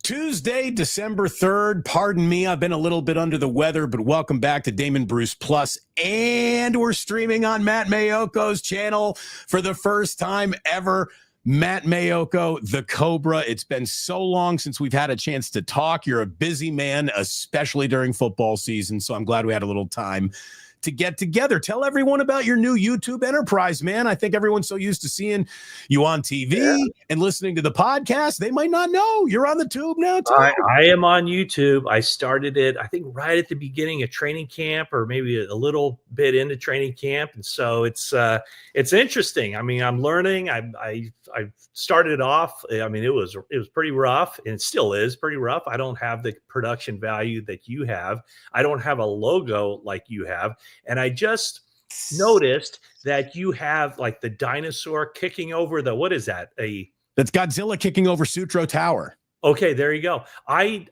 Tuesday, December 3rd. Pardon me, I've been a little bit under the weather, but welcome back to Damon Bruce Plus. And we're streaming on Matt Maiocco's channel for the first time ever. Matt Maiocco, the Cobra. It's been so long since we've had a chance to talk. You're a busy man, especially during football season, so I'm glad we had a little time to get together. Tell everyone about your new YouTube enterprise, man. I think everyone's so used to seeing you on TV and listening to the podcast. They might not know you're on the tube now too. I am on YouTube. I started it, I think, right at the beginning of training camp, or maybe a little bit into training camp. And so it's interesting. I mean, I'm learning. I started off. I mean, it was pretty rough, and it still is pretty rough. I don't have the production value that you have. I don't have a logo like you have. And I just noticed that you have like the dinosaur kicking over the, what is that? That's Godzilla kicking over Sutro Tower. Okay, there you go. I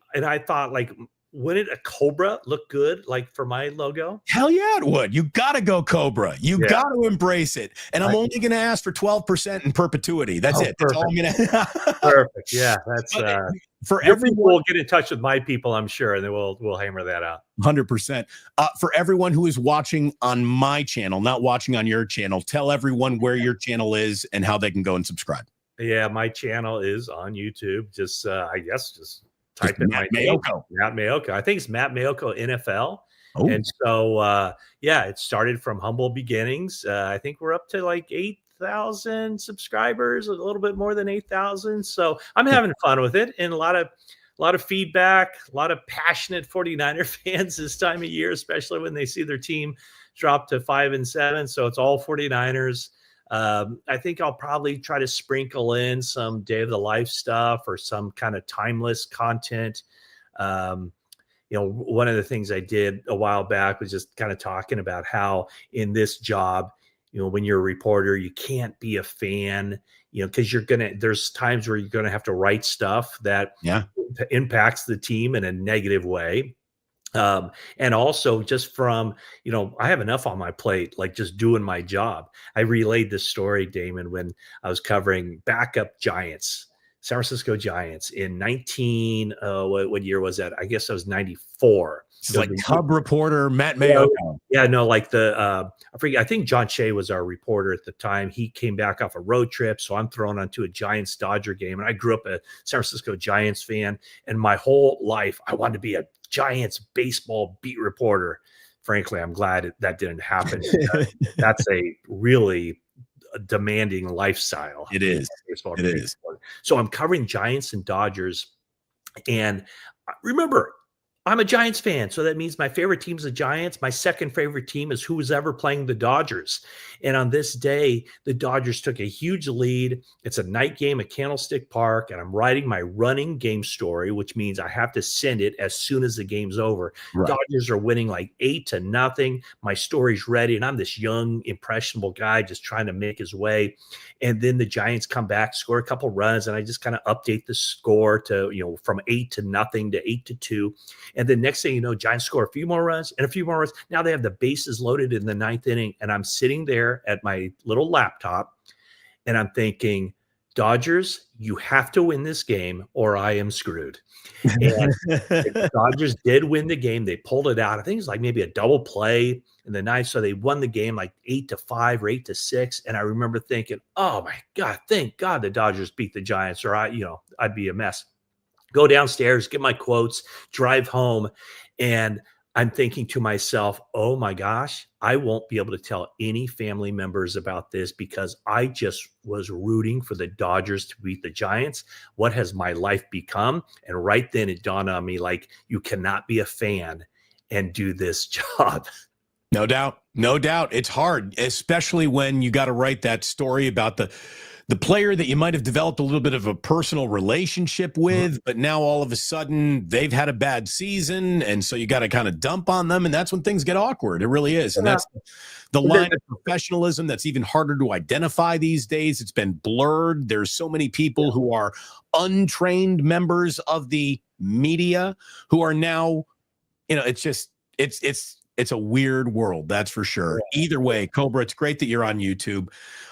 thought, like, wouldn't a cobra look good, like, for my logo? Hell yeah, it would. You got to go Cobra. You got to embrace it. And I'm only going to ask for 12% in perpetuity. That's it. That's all I'm going to. Perfect. Yeah, that's for everyone. everyone. Will get in touch with my people, I'm sure, and then we'll hammer that out. 100%. For everyone who is watching on my channel, not watching on your channel, tell everyone where your channel is and how they can go and subscribe. Yeah, my channel is on YouTube. Just I guess just type in Matt my name, Maiocco. Matt Maiocco. I think it's Matt Maiocco NFL. Oh. And so it started from humble beginnings. I think we're up to like 8,000 subscribers, a little bit more than 8,000. So I'm having fun with it, and a lot of feedback, a lot of passionate 49er fans this time of year, especially when they see their team drop to 5-7. So it's all 49ers. I think I'll probably try to sprinkle in some day of the life stuff or some kind of timeless content. One of the things I did a while back was just kind of talking about how in this job, when you're a reporter, you can't be a fan, because there's times where you're going to have to write stuff that impacts the team in a negative way. And also just from, I have enough on my plate, like just doing my job. I relayed this story, Damon, when I was covering backup Giants, San Francisco Giants in what year was that? I guess that was 94. It's like Cub reporter Matt Maiocco. Yeah, no, like I think John Shea was our reporter at the time. He came back off a road trip, so I'm thrown onto a Giants-Dodger game. And I grew up a San Francisco Giants fan, and my whole life I wanted to be a Giants baseball beat reporter. Frankly, I'm glad that didn't happen. That's a really demanding lifestyle. It is. It is. So I'm covering Giants and Dodgers, and remember, I'm a Giants fan, so that means my favorite team is the Giants. My second favorite team is who's ever playing the Dodgers. And on this day, the Dodgers took a huge lead. It's a night game at Candlestick Park, and I'm writing my running game story, which means I have to send it as soon as the game's over. Right. Dodgers are winning like 8-0. My story's ready, and I'm this young, impressionable guy just trying to make his way. And then the Giants come back, score a couple runs, and I just kind of update the score to, from 8-0 to 8-2. And then next thing you know, Giants score a few more runs and a few more runs. Now they have the bases loaded in the ninth inning, and I'm sitting there at my little laptop, and I'm thinking, Dodgers, you have to win this game or I am screwed. And the Dodgers did win the game. They pulled it out. I think it was like maybe a double play in the ninth. So they won the game like 8-5 or 8-6. And I remember thinking, oh my God, thank God the Dodgers beat the Giants, or I'd be a mess. Go downstairs, get my quotes, drive home, and I'm thinking to myself, oh my gosh, I won't be able to tell any family members about this because I just was rooting for the Dodgers to beat the Giants. What has my life become? And right then it dawned on me, like, you cannot be a fan and do this job. No doubt. No doubt. It's hard, especially when you got to write that story about the player that you might have developed a little bit of a personal relationship with, but now all of a sudden they've had a bad season, and so you got to kind of dump on them, and that's when things get awkward. It really is. And that's the line of professionalism that's even harder to identify these days. It's been blurred. There's so many people who are untrained members of the media who are now, it's It's a weird world, that's for sure. Either way, Cobra, it's great that you're on YouTube.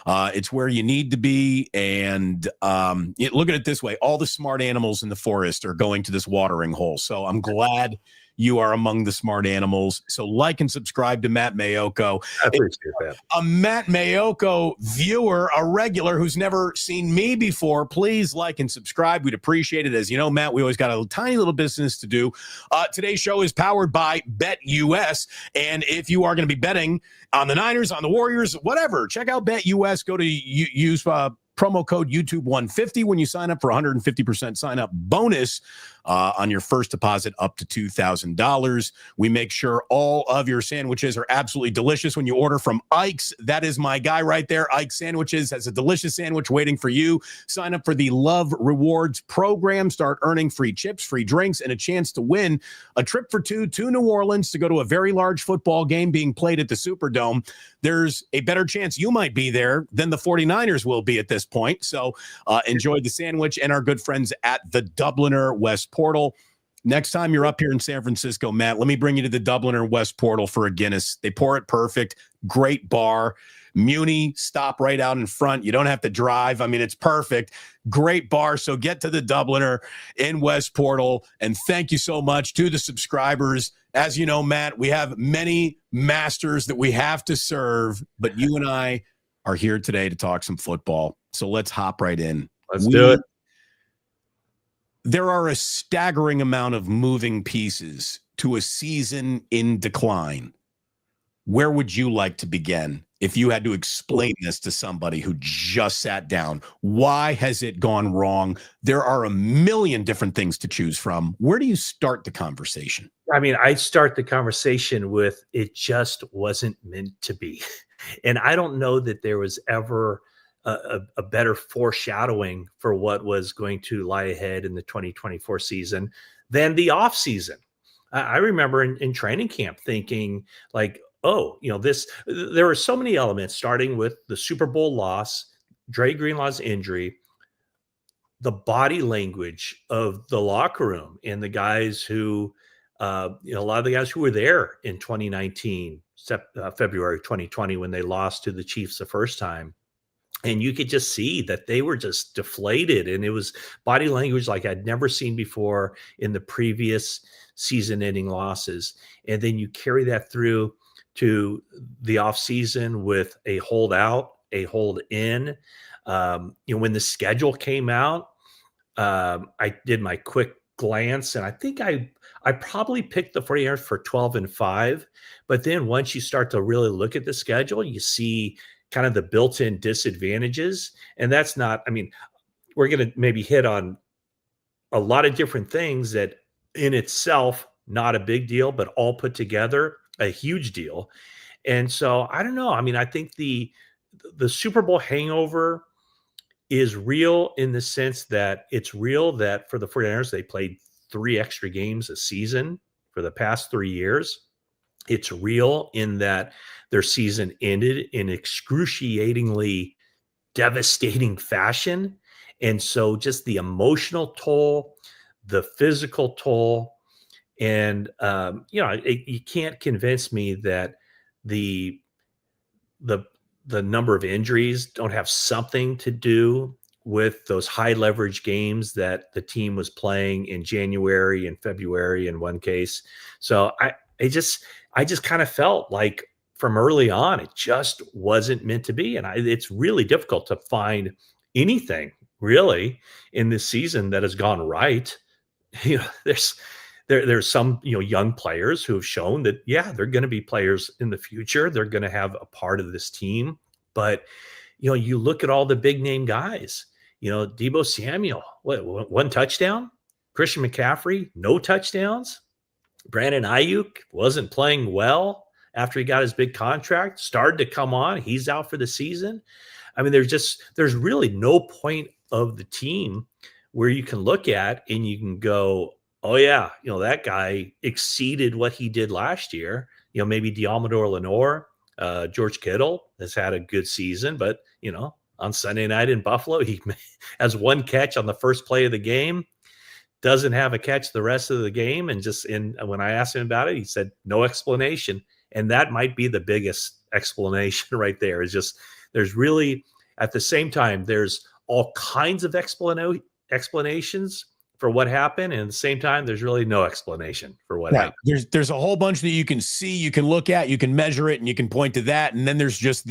It's where you need to be. And look at it this way. All the smart animals in the forest are going to this watering hole. So I'm glad you are among the smart animals. So like and subscribe to Matt Maiocco. I appreciate that. A Matt Maiocco viewer, a regular who's never seen me before, please like and subscribe. We'd appreciate it. As you know, Matt, we always got a tiny little business to do. Today's show is powered by BetUS. And if you are going to be betting on the Niners, on the Warriors, whatever, check out BetUS. Go to use promo code YouTube150 when you sign up for 150% sign up bonus on your first deposit up to $2,000. We make sure all of your sandwiches are absolutely delicious when you order from Ike's. That is my guy right there. Ike's Sandwiches has a delicious sandwich waiting for you. Sign up for the Love Rewards program. Start earning free chips, free drinks, and a chance to win a trip for two to New Orleans to go to a very large football game being played at the Superdome. There's a better chance you might be there than the 49ers will be at this point. So enjoy the sandwich and our good friends at the Dubliner West Portal. Next time you're up here in San Francisco, Matt, let me bring you to the Dubliner West Portal for a Guinness. They pour it perfect. Great bar. Muni, stop right out in front. You don't have to drive. I mean, it's perfect. Great bar. So get to the Dubliner in West Portal. And thank you so much to the subscribers. As you know, Matt, we have many masters that we have to serve, but you and I are here today to talk some football. So let's hop right in. Let's do it. There are a staggering amount of moving pieces to a season in decline. Where would you like to begin if you had to explain this to somebody who just sat down? Why has it gone wrong? There are a million different things to choose from. Where do you start the conversation? I mean, I start the conversation with it just wasn't meant to be. And I don't know that there was ever a better foreshadowing for what was going to lie ahead in the 2024 season than the off season. I remember in training camp thinking like, oh, there were so many elements, starting with the Super Bowl loss, Dre Greenlaw's injury, the body language of the locker room and the guys who, a lot of the guys who were there in 2019, February 2020, when they lost to the Chiefs the first time. And you could just see that they were just deflated. And it was body language like I'd never seen before in the previous season-ending losses. And then you carry that through to the offseason with a hold out, a hold in. When the schedule came out, I did my quick glance, and I think I probably picked the 49ers for 12-5. But then once you start to really look at the schedule, you see kind of the built-in disadvantages. And that's not, I mean, we're going to maybe hit on a lot of different things that in itself, not a big deal, but all put together, a huge deal. And so I don't know. I mean, I think the Super Bowl hangover is real in the sense that it's real that for the 49ers, they played 3 extra games a season for the past 3 years. It's real in that their season ended in excruciatingly devastating fashion. And so just the emotional toll, the physical toll, and, you can't convince me that the number of injuries don't have something to do with those high leverage games that the team was playing in January and February in one case. So I just kind of felt like from early on, it just wasn't meant to be. And it's really difficult to find anything really in this season that has gone right. There's some, young players who have shown that, yeah, they're going to be players in the future. They're going to have a part of this team. But, you look at all the big name guys, Deebo Samuel, one touchdown, Christian McCaffrey, no touchdowns. Brandon Ayuk wasn't playing well after he got his big contract, started to come on. He's out for the season. I mean, there's really no point of the team where you can look at and you can go, oh yeah, that guy exceeded what he did last year. Maybe Diamador Lenore, George Kittle has had a good season, but on Sunday night in Buffalo, he has one catch on the first play of the game. doesn't have a catch the rest of the game. And when I asked him about it, he said, no explanation. And that might be the biggest explanation right there, is just there's really, at the same time, there's all kinds of explanations for what happened. And at the same time, there's really no explanation for what happened. There's a whole bunch that you can see, you can look at, you can measure it, and you can point to that. And then there's just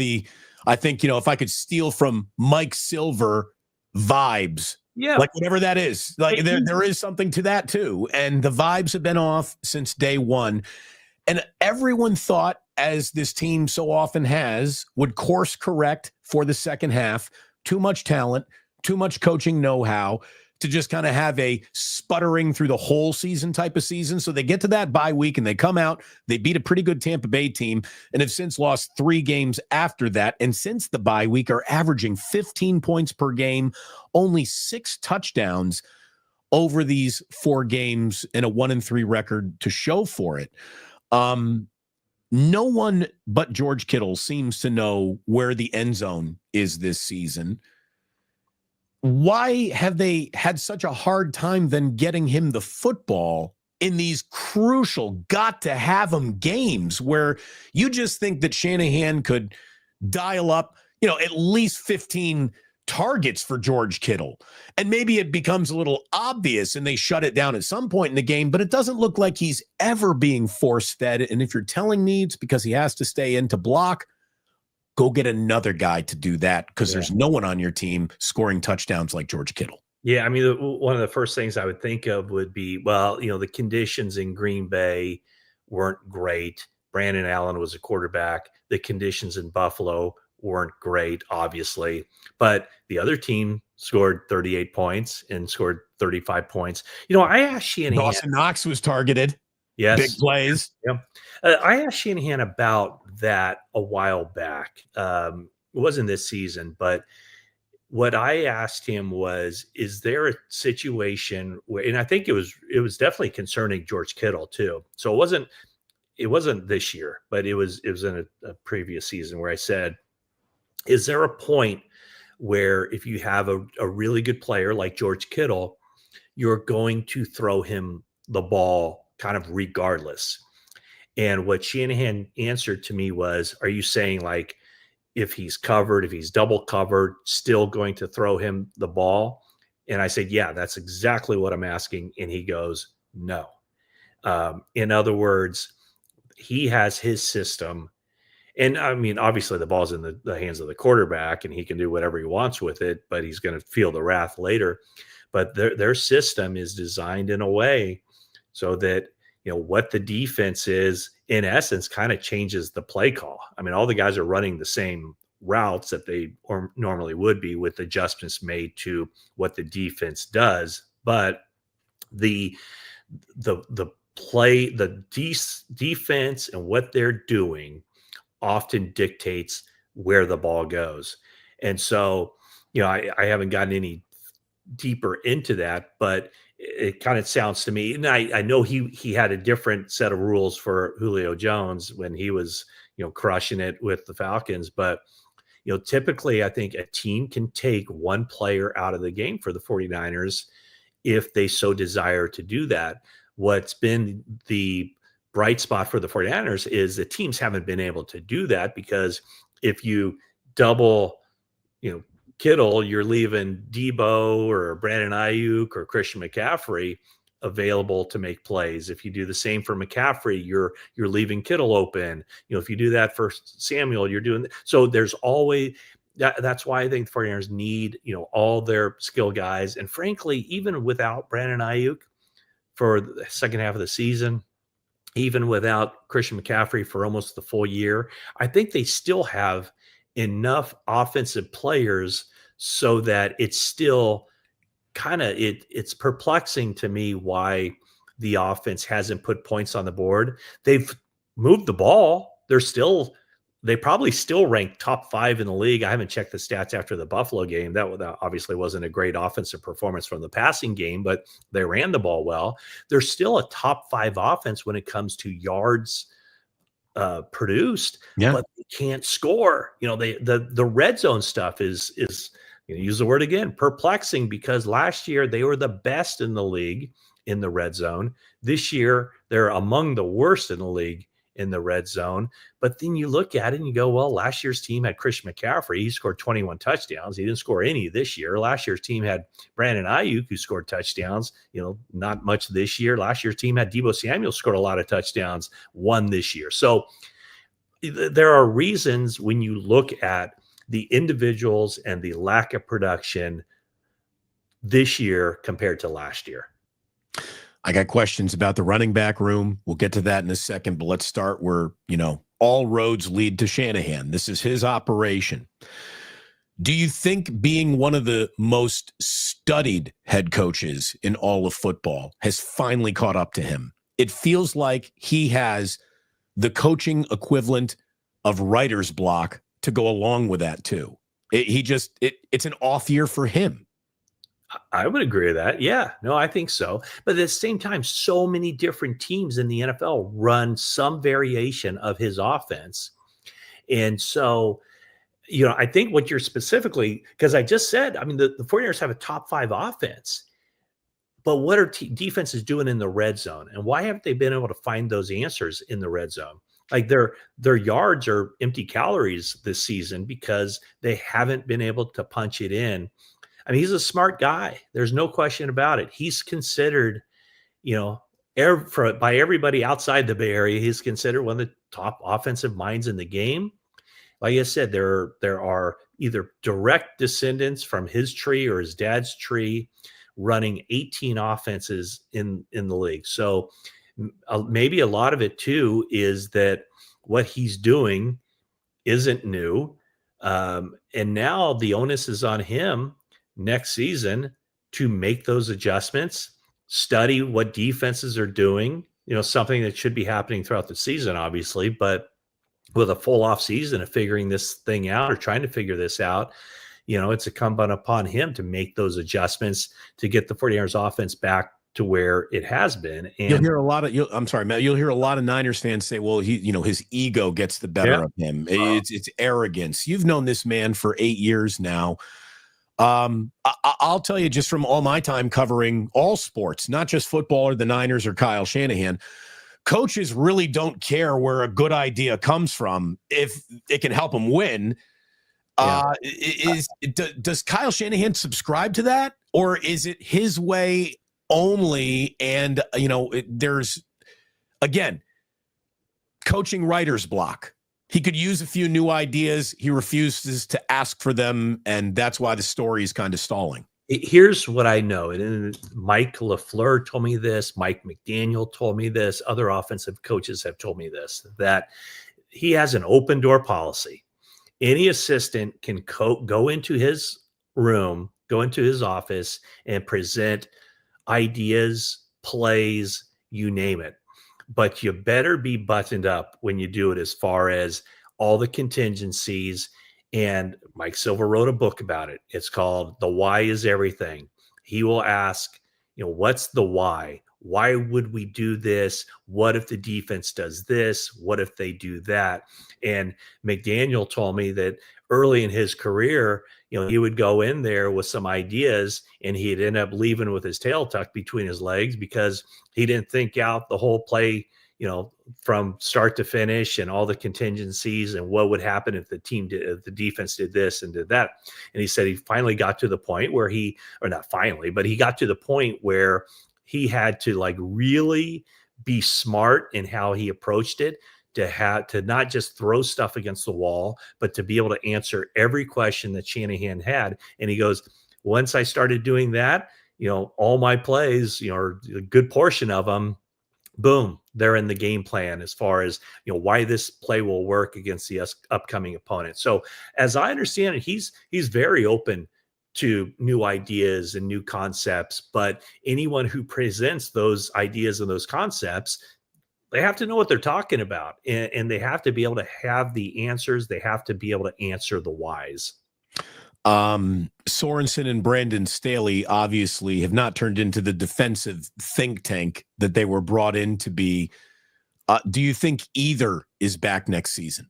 I think, if I could steal from Mike Silver, vibes. Yeah. Like whatever that is. Like there is something to that too. And the vibes have been off since day one. And everyone thought, as this team so often has, would course correct for the second half. Too much talent, too much coaching know-how to just kind of have a sputtering through the whole season type of season. So they get to that bye week and they come out, they beat a pretty good Tampa Bay team and have since lost 3 games after that. And since the bye week are averaging 15 points per game, only 6 touchdowns over these 4 games and a 1-3 record to show for it. No one but George Kittle seems to know where the end zone is this season. Why have they had such a hard time then getting him the football in these crucial, got to have him games where you just think that Shanahan could dial up, at least 15 targets for George Kittle? And maybe it becomes a little obvious and they shut it down at some point in the game, but it doesn't look like he's ever being force-fed. And if you're telling me it's because he has to stay in to block, go get another guy to do that, because there's no one on your team scoring touchdowns like George Kittle. Yeah, I mean, one of the first things I would think of would be, the conditions in Green Bay weren't great. Brandon Allen was a quarterback. The conditions in Buffalo weren't great, obviously. But the other team scored 38 points and scored 35 points. I asked Shanahan. Dawson Knox was targeted. Yes. Big plays. Yeah. I asked Shanahan about that a while back. It wasn't this season, but what I asked him was, is there a situation where, and I think it was definitely concerning George Kittle too. So it wasn't this year, but it was in a previous season where I said, is there a point where if you have a really good player like George Kittle, you're going to throw him the ball kind of regardless? And what Shanahan answered to me was, are you saying like, if he's covered, if he's double covered, still going to throw him the ball? And I said, yeah, that's exactly what I'm asking. And he goes, no. In other words, he has his system. And I mean, obviously the ball's in the hands of the quarterback and he can do whatever he wants with it, but he's going to feel the wrath later. But their system is designed in a way so that, what the defense is, in essence, kind of changes the play call. I mean, all the guys are running the same routes that they normally would be, with adjustments made to what the defense does. But the play, the defense and what they're doing often dictates where the ball goes. And so, I haven't gotten any deeper into that, but it kind of sounds to me, and I know he had a different set of rules for Julio Jones when he was, crushing it with the Falcons. But, typically I think a team can take one player out of the game for the 49ers if they so desire to do that. What's been the bright spot for the 49ers is the teams haven't been able to do that, because if you double, Kittle, you're leaving Debo or Brandon Ayuk or Christian McCaffrey available to make plays. If you do the same for McCaffrey, you're leaving Kittle open. If you do that for Samuel, you're doing so. There's always that's why I think the 49ers need, all their skill guys. And frankly, even without Brandon Ayuk for the second half of the season, even without Christian McCaffrey for almost the full year, I think they still have enough offensive players so that it's still kind of, it's perplexing to me why the offense hasn't put points on the board. They've moved the ball. They probably still rank top 5 in the league. I haven't checked the stats after the Buffalo game. That obviously wasn't a great offensive performance from the passing game, but they ran the ball well. They're still a top 5 offense when it comes to yards produced, but they can't score. The red zone stuff is use the word again, perplexing, because last year they were the best in the league in the red zone. This year, they're among the worst in the league in the red zone. But then you look at it and you go, well, last year's team had Christian McCaffrey. He scored 21 touchdowns. He didn't score any this year. Last year's team had Brandon Ayuk, who scored touchdowns, not much this year. Last year's team had Deebo Samuel, scored a lot of touchdowns, one this year. So there are reasons when you look at the individuals and the lack of production this year compared to last year. I got questions about the running back room. We'll get to that in a second, but let's start where, all roads lead to Shanahan. This is his operation. Do you think being one of the most studied head coaches in all of football has finally caught up to him? It feels like he has the coaching equivalent of writer's block to go along with that too. It's an off year for him. I would agree with that. Yeah, no, I think so. But at the same time, so many different teams in the NFL run some variation of his offense. And so, I think what you're specifically, because I just said, the 49ers have a top 5 offense, but what are defenses doing in the red zone? And why haven't they been able to find those answers in the red zone? Like their yards are empty calories this season because they haven't been able to punch it in. He's a smart guy. There's no question about it. He's considered, by everybody outside the Bay Area, he's considered one of the top offensive minds in the game. Like I said, there are either direct descendants from his tree or his dad's tree running 18 offenses in the league. So maybe a lot of it too is that what he's doing isn't new. And now the onus is on him next season to make those adjustments, study what defenses are doing, something that should be happening throughout the season, obviously, but with a full off season of figuring this thing out or trying to figure this out, it's incumbent upon him to make those adjustments to get the 49ers offense back to where it has been. And you'll hear a lot of, I'm sorry, Matt, you'll hear a lot of Niners fans say, well, his ego gets the better of him. It's arrogance. You've known this man for 8 years now. I'll tell you, just from all my time covering all sports, not just football or the Niners or Kyle Shanahan, coaches really don't care where a good idea comes from if it can help them win. Does Kyle Shanahan subscribe to that, or is it his way only? And, there's, again, coaching writer's block. He could use a few new ideas. He refuses to ask for them, and that's why the story is kind of stalling. Here's what I know. And Mike LaFleur told me this. Mike McDaniel told me this. Other offensive coaches have told me this, that he has an open door policy. Any assistant can go into his room, go into his office, and present ideas, plays, you name it. But you better be buttoned up when you do it, as far as all the contingencies. And Mike Silver wrote a book about it. It's called The Why is Everything. He will ask, what's the why? Why would we do this? What if the defense does this? What if they do that? And McDaniel told me that early in his career, he would go in there with some ideas and he'd end up leaving with his tail tucked between his legs because he didn't think out the whole play, from start to finish and all the contingencies and what would happen if the defense did this and did that. And he said he finally got to the point where he got to the point where he had to really be smart in how he approached it, to not just throw stuff against the wall, but to be able to answer every question that Shanahan had. And he goes, once I started doing that, all my plays, or a good portion of them, boom, they're in the game plan as far as, why this play will work against the upcoming opponent. So as I understand it, he's very open to new ideas and new concepts, but anyone who presents those ideas and those concepts, they have to know what they're talking about, and they have to be able to have the answers. They have to be able to answer the whys. Sorensen and Brandon Staley obviously have not turned into the defensive think tank that they were brought in to be. Do you think either is back next season?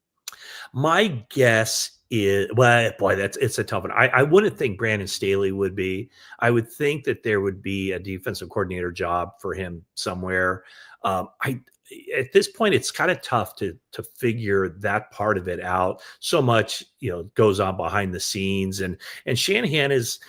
My guess Well, boy, it's a tough one. I wouldn't think Brandon Staley would be. I would think that there would be a defensive coordinator job for him somewhere. I At this point, it's kind of tough to figure that part of it out. So much, goes on behind the scenes, and Shanahan is,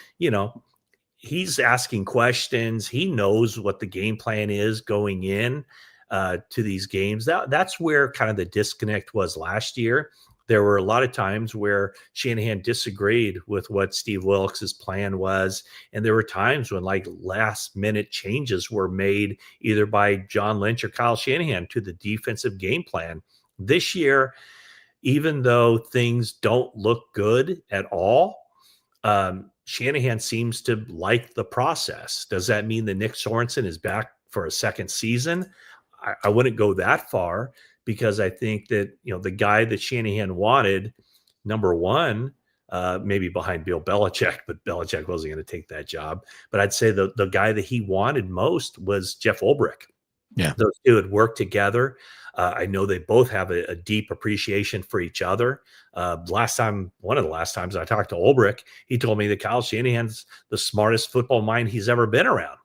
he's asking questions. He knows what the game plan is going in to these games. That's where kind of the disconnect was last year. There were a lot of times where Shanahan disagreed with what Steve Wilkes' plan was. And there were times when like last minute changes were made either by John Lynch or Kyle Shanahan to the defensive game plan. This year, even though things don't look good at all, Shanahan seems to like the process. Does that mean that Nick Sorensen is back for a second season? I wouldn't go that far, because I think that, the guy that Shanahan wanted, number one, maybe behind Bill Belichick, but Belichick wasn't going to take that job. But I'd say the guy that he wanted most was Jeff Ulbrich. Yeah. Those two had worked together. I know they both have a deep appreciation for each other. One of the last times I talked to Ulbrich, he told me that Kyle Shanahan's the smartest football mind he's ever been around.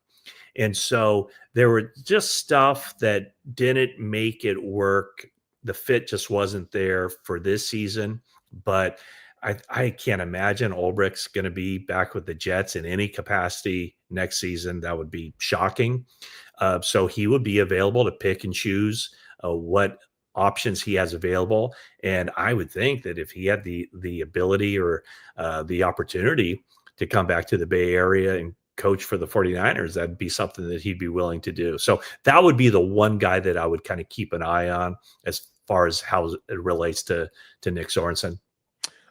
And so there were just stuff that didn't make it work. The fit just wasn't there for this season. But I can't imagine Ulbrich's going to be back with the Jets in any capacity next season. That would be shocking. So he would be available to pick and choose what options he has available. And I would think that if he had the ability or the opportunity to come back to the Bay Area and coach for the 49ers, that'd be something that he'd be willing to do. So that would be the one guy that I would kind of keep an eye on as far as how it relates to Nick Sorensen.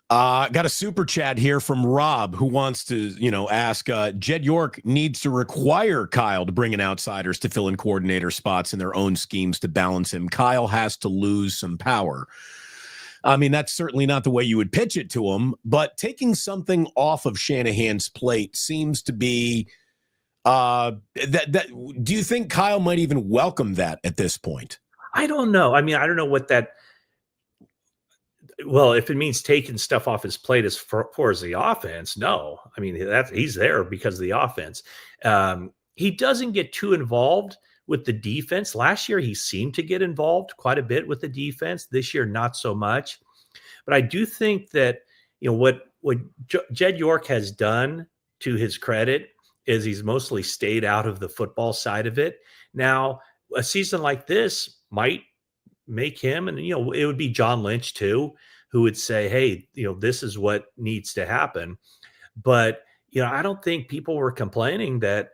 Got a super chat here from Rob, who wants to, ask, Jed York needs to require Kyle to bring in outsiders to fill in coordinator spots in their own schemes to balance him. Kyle has to lose some power. I mean, that's certainly not the way you would pitch it to him, but taking something off of Shanahan's plate seems to be do you think Kyle might even welcome that at this point? I don't know. I mean, I don't know what that. Well, if it means taking stuff off his plate as far as the offense, no. I mean, he's there because of the offense. He doesn't get too involved with the defense. Last year, he seemed to get involved quite a bit with the defense. This year, not so much. But I do think that, what Jed York has done, to his credit, is he's mostly stayed out of the football side of it. Now, a season like this might make him, and, it would be John Lynch too, who would say, hey, this is what needs to happen. But, I don't think people were complaining that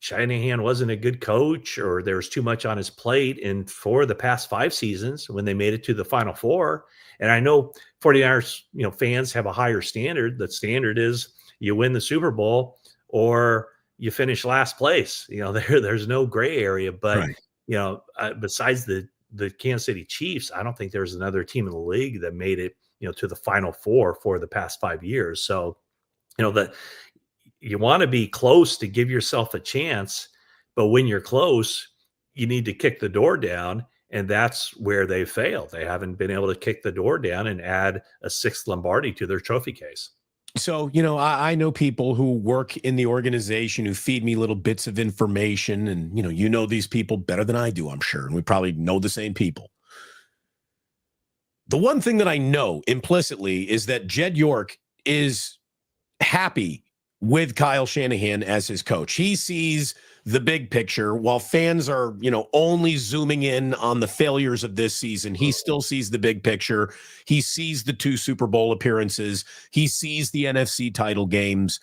Shanahan wasn't a good coach or there was too much on his plate. And for the past 5 seasons, when they made it to the Final Four, and I know 49ers, fans have a higher standard. The standard is you win the Super Bowl or you finish last place. There's no gray area. But, right. Besides the Kansas City Chiefs, I don't think there's another team in the league that made it, to the Final Four for the past 5 years. So, you want to be close to give yourself a chance, but when you're close, you need to kick the door down. And that's where they failed. They haven't been able to kick the door down and add a 6th Lombardi to their trophy case. So, I know people who work in the organization who feed me little bits of information, and, these people better than I do, I'm sure. And we probably know the same people. The one thing that I know implicitly is that Jed York is happy with Kyle Shanahan as his coach. He sees the big picture while fans are, only zooming in on the failures of this season. He still sees the big picture. He sees the 2 Super Bowl appearances. He sees the NFC title games,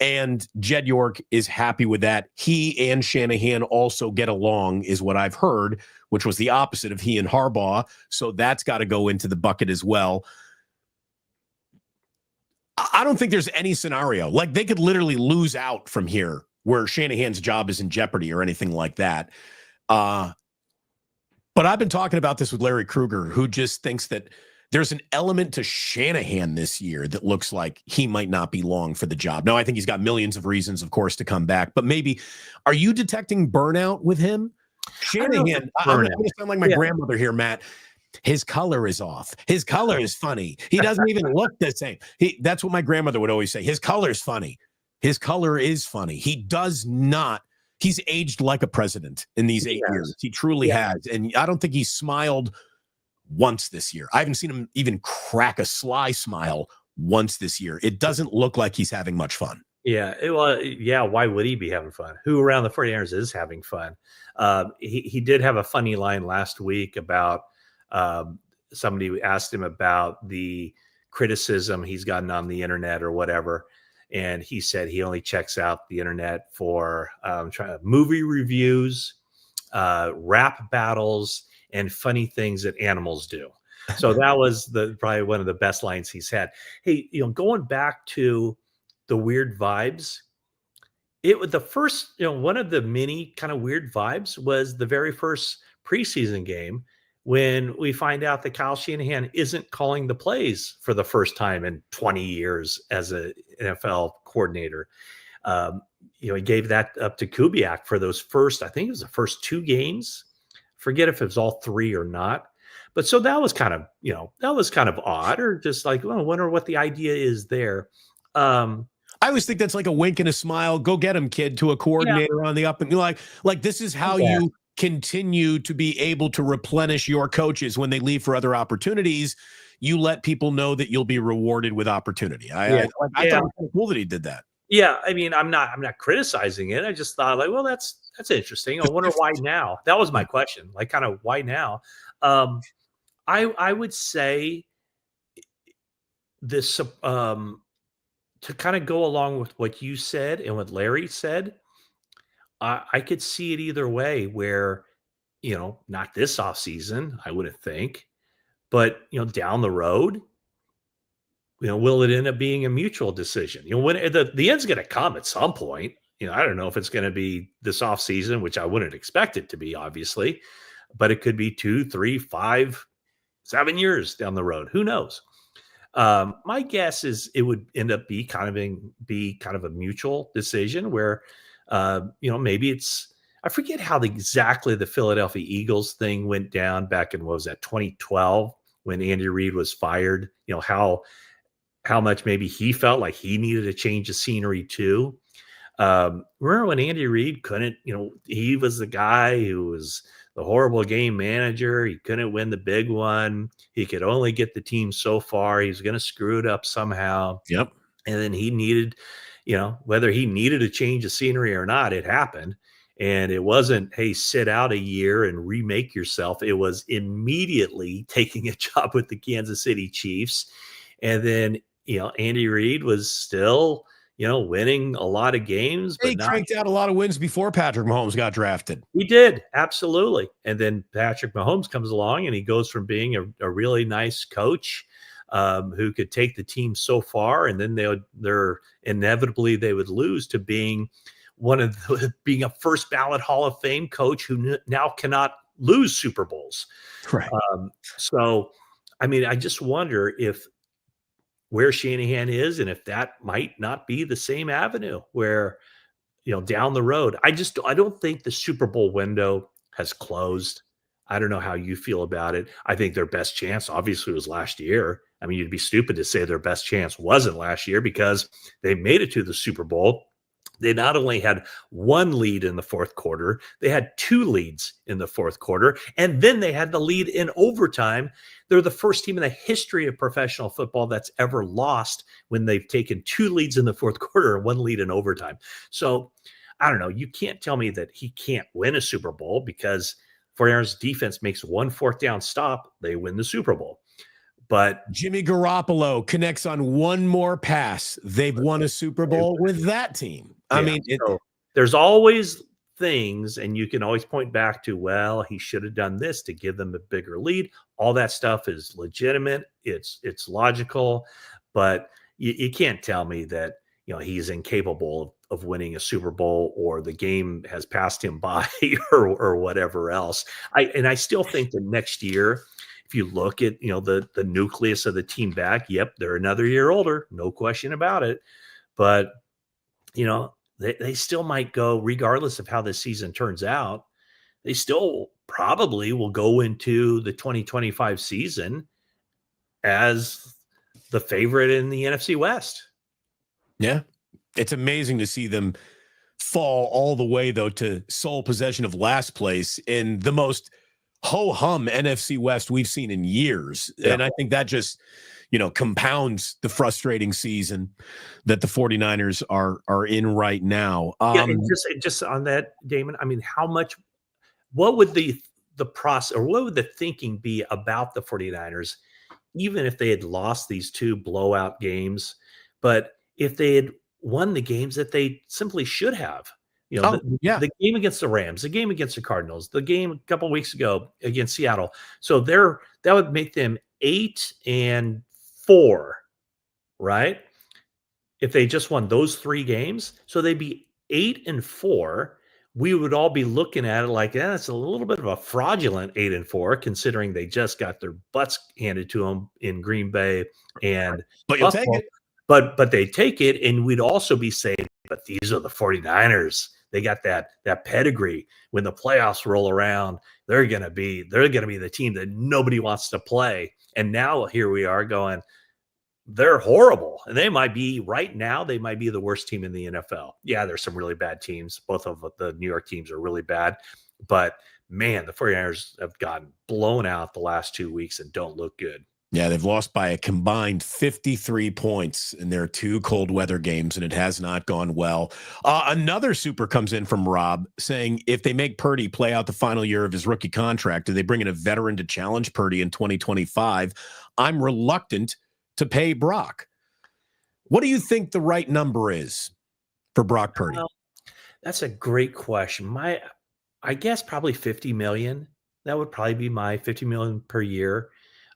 and Jed York is happy with that. He and Shanahan also get along, is what I've heard, which was the opposite of he and Harbaugh. So that's got to go into the bucket as well. I don't think there's any scenario like they could literally lose out from here where Shanahan's job is in jeopardy or anything like that. But I've been talking about this with Larry Krueger, who just thinks that there's an element to Shanahan this year that looks like he might not be long for the job. Now, I think he's got millions of reasons, of course, to come back, but maybe are you detecting burnout with him? Shanahan, I'm going to sound like my grandmother here, Matt. His color is off. His color is funny. He doesn't even look the same. That's what my grandmother would always say. His color is funny. His color is funny. He does not. He's aged like a president in these 8 years. He truly has. And I don't think he's smiled once this year. I haven't seen him even crack a sly smile once this year. It doesn't look like he's having much fun. Yeah. Why would he be having fun? Who around the 49ers is having fun? He did have a funny line last week about somebody asked him about the criticism he's gotten on the internet or whatever. And he said he only checks out the internet for movie reviews, rap battles, and funny things that animals do. So that was probably one of the best lines he's had. Hey, going back to the weird vibes, the first, one of the many kind of weird vibes was the very first preseason game when we find out that Kyle Shanahan isn't calling the plays for the first time in 20 years as an NFL coordinator. He gave that up to Kubiak for those first, I think it was the first 2 games. Forget if it was all 3 or not. But so that was kind of, odd, or just like, I wonder what the idea is there. I always think that's like a wink and a smile. Go get him, kid, to a coordinator on the up and like this is how you continue to be able to replenish your coaches when they leave for other opportunities. You let people know that you'll be rewarded with opportunity. I thought it was cool that he did that. Yeah, I mean, I'm not criticizing it. I just thought like, well, that's interesting. I wonder why now. That was my question. Like, kind of why now? I would say this to kind of go along with what you said and what Larry said. I could see it either way where, not this offseason, I wouldn't think, but, down the road, will it end up being a mutual decision? When the end's going to come at some point, I don't know if it's going to be this offseason, which I wouldn't expect it to be, obviously, but it could be 2, 3, 5, 7 years down the road. Who knows? My guess is it would end up be kind of a mutual decision where, maybe I forget how exactly the Philadelphia Eagles thing went down back in, 2012 when Andy Reid was fired, how much maybe he felt like he needed a change of scenery too. Remember when Andy Reid couldn't, he was the guy who was the horrible game manager. He couldn't win the big one. He could only get the team so far. He was going to screw it up somehow. Yep. And then he needed, whether he needed a change of scenery or not, it happened. And it wasn't, hey, sit out a year and remake yourself. It was immediately taking a job with the Kansas City Chiefs. And then, Andy Reid was still, winning a lot of games. He cranked out a lot of wins before Patrick Mahomes got drafted. He did, absolutely. And then Patrick Mahomes comes along and he goes from being a really nice coach who could take the team so far, and then they would lose to being being a first ballot Hall of Fame coach who now cannot lose Super Bowls. Right. So, I mean, I just wonder where Shanahan is, and if that might not be the same avenue where, down the road. I don't think the Super Bowl window has closed. I don't know how you feel about it. I think their best chance obviously was last year. I mean, you'd be stupid to say their best chance wasn't last year because they made it to the Super Bowl. They not only had 1 lead in the fourth quarter, they had 2 leads in the fourth quarter, and then they had the lead in overtime. They're the first team in the history of professional football that's ever lost when they've taken 2 leads in the fourth quarter and 1 lead in overtime. So I don't know. You can't tell me that he can't win a Super Bowl because 49ers defense makes 1 fourth down stop, they win the Super Bowl. But Jimmy Garoppolo connects on 1 more pass. They've won a Super Bowl with that team. I mean, there's always things, and you can always point back to, well, he should have done this to give them a bigger lead. All that stuff is legitimate. It's logical, but you can't tell me that, he's incapable of winning a Super Bowl or the game has passed him by or whatever else. I still think that next year, if you look at, the nucleus of the team back, yep, they're another year older, no question about it. But, they still might go, regardless of how this season turns out, they still probably will go into the 2025 season as the favorite in the NFC West. Yeah. It's amazing to see them fall all the way, though, to sole possession of last place in the most ho-hum NFC West we've seen in years. Yeah. And I think that just, compounds the frustrating season that the 49ers are in right now. And just on that, Damon, I mean, what would the process, or what would the thinking be about the 49ers, even if they had lost these 2 blowout games, but if they had won the games that they simply should have? The game against the Rams, the game against the Cardinals, the game a couple of weeks ago against Seattle. So that would make them 8-4, right? If they just won those 3 games, so they'd be 8-4. We would all be looking at it like, it's a little bit of a fraudulent 8-4, considering they just got their butts handed to them in Green Bay and but you'll take it. But they take it, and we'd also be saying, but these are the 49ers. They got that pedigree. When the playoffs roll around, they're gonna be the team that nobody wants to play. And now here we are going, they're horrible. And they might be the worst team in the NFL. Yeah, there's some really bad teams. Both of the New York teams are really bad. But man, the 49ers have gotten blown out the last 2 weeks and don't look good. Yeah, they've lost by a combined 53 points in their 2 cold weather games, and it has not gone well. Another super comes in from Rob saying, if they make Purdy play out the final year of his rookie contract, do they bring in a veteran to challenge Purdy in 2025? I'm reluctant to pay Brock. What do you think the right number is for Brock Purdy? Well, that's a great question. I guess probably 50 million. That would probably be my 50 million per year.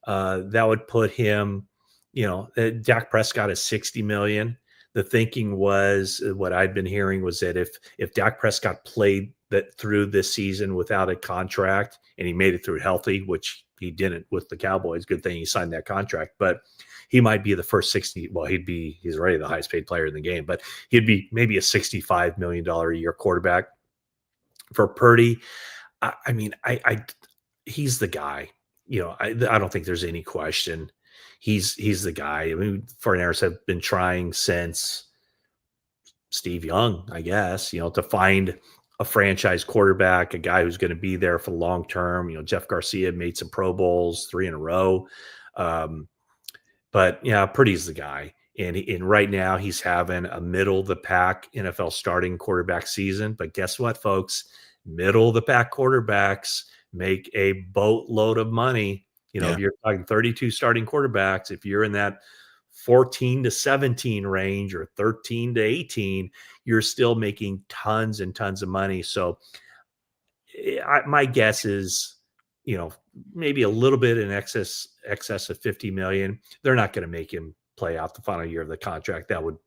That would put him, Dak Prescott is 60 million. The thinking was, what I'd been hearing was that if Dak Prescott played that through this season without a contract and he made it through healthy, which he didn't with the Cowboys, good thing he signed that contract, but he might be the first 60. Well, he's already the highest paid player in the game, but he'd be maybe a $65 million a year quarterback. For Purdy, he's the guy. I don't think there's any question. He's the guy. I mean, 49ers have been trying since Steve Young, I guess, to find a franchise quarterback, a guy who's going to be there for the long term. Jeff Garcia made some Pro Bowls, 3 in a row. But yeah, Purdy's the guy. And right now he's having a middle of the pack NFL starting quarterback season. But guess what, folks? Middle of the pack quarterbacks make a boatload of money. If you're talking 32 starting quarterbacks, if you're in that 14 to 17 range or 13 to 18, you're still making tons and tons of money. So my guess is, maybe a little bit in excess of 50 million. They're not going to make him play out the final year of the contract. That wouldn't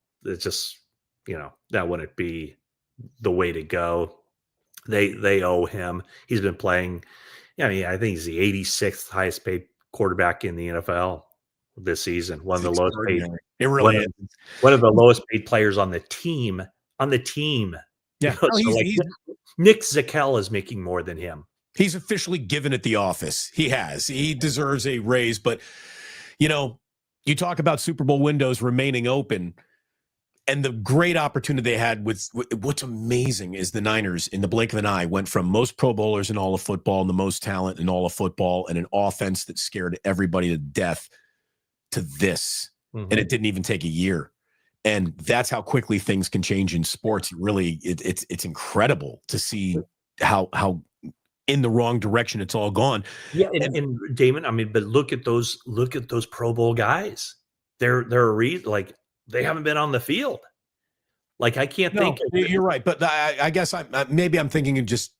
be the way to go. They owe him. He's been playing. I think he's the 86th highest paid quarterback in the NFL this season. One of the lowest paid. It really is. One of the lowest paid players on the team. Yeah. Nick Zakel is making more than him. He's officially given it the office. He has. He deserves a raise. But, you talk about Super Bowl windows remaining open. And the great opportunity they had with what's amazing is the Niners, in the blink of an eye, went from most Pro Bowlers in all of football and the most talent in all of football and an offense that scared everybody to death to this. Mm-hmm. And it didn't even take a year. And that's how quickly things can change in sports. Really, it's incredible to see how in the wrong direction it's all gone. Yeah, and Damon, but look at those Pro Bowl guys. They're a reason, like, they haven't been on the field. Like, I can't think. You're right. But I guess I'm thinking of just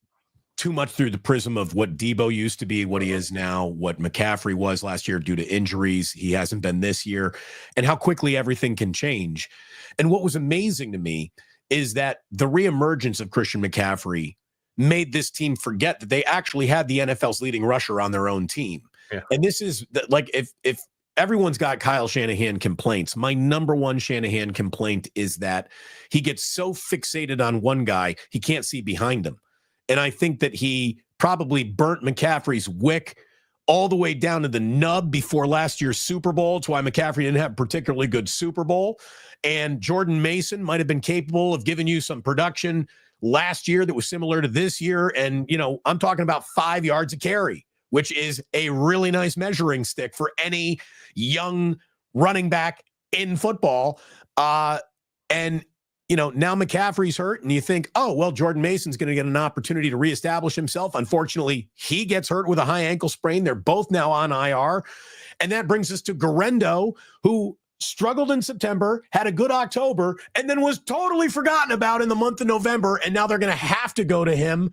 too much through the prism of what Debo used to be, what he is now, what McCaffrey was last year due to injuries. He hasn't been this year, and how quickly everything can change. And what was amazing to me is that the reemergence of Christian McCaffrey made this team forget that they actually had the NFL's leading rusher on their own team. Yeah. And this is like, if everyone's got Kyle Shanahan complaints, my number one Shanahan complaint is that he gets so fixated on one guy, he can't see behind him. And I think that he probably burnt McCaffrey's wick all the way down to the nub before last year's Super Bowl. It's why McCaffrey didn't have a particularly good Super Bowl. And Jordan Mason might have been capable of giving you some production last year that was similar to this year. And, I'm talking about 5 yards a carry, which is a really nice measuring stick for any young running back in football. And now McCaffrey's hurt, and you think, oh, well, Jordan Mason's going to get an opportunity to reestablish himself. Unfortunately, he gets hurt with a high ankle sprain. They're both now on IR. And that brings us to Garendo, who struggled in September, had a good October, and then was totally forgotten about in the month of November. And now they're going to have to go to him.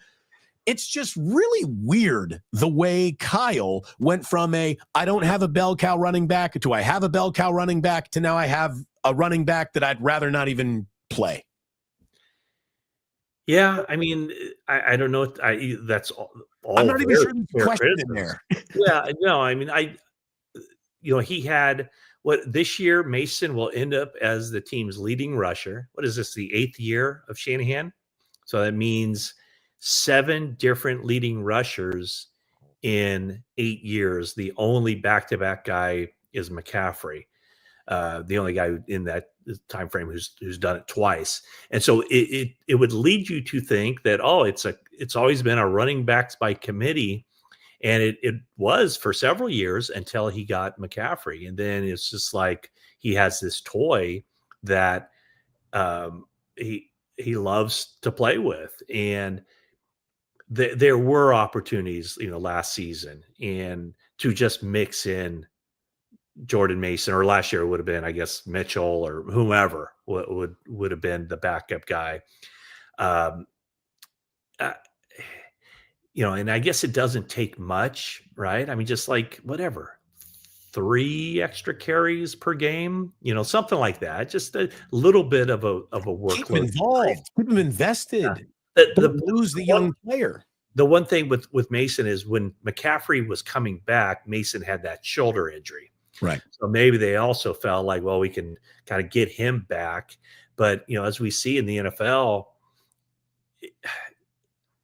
It's just really weird the way Kyle went from I don't have a bell cow running back to I have a bell cow running back to now I have a running back that I'd rather not even play. Yeah, I mean, I don't know. That's all. I'm not even sure there's a question in there. Yeah, no, I mean, he had this year. Mason will end up as the team's leading rusher. What is this? The 8th year of Shanahan, so that means 7 different leading rushers in 8 years. The only back-to-back guy is McCaffrey. The only guy in that time frame who's done it twice. And so it would lead you to think that, it's always been a running backs by committee. And it was for several years until he got McCaffrey. And then it's just like he has this toy that he loves to play with. And there were opportunities, last season, and to just mix in Jordan Mason, or last year it would have been, I guess, Mitchell or whomever would have been the backup guy. And I guess it doesn't take much, right? I mean, just like whatever, 3 extra carries per game, something like that. Just a little bit of a workload. Keep him involved, keep him invested. Yeah. Don't lose the young player. The one thing with Mason is when McCaffrey was coming back, Mason had that shoulder injury. Right. So maybe they also felt like, well, we can kind of get him back. But, as we see in the NFL,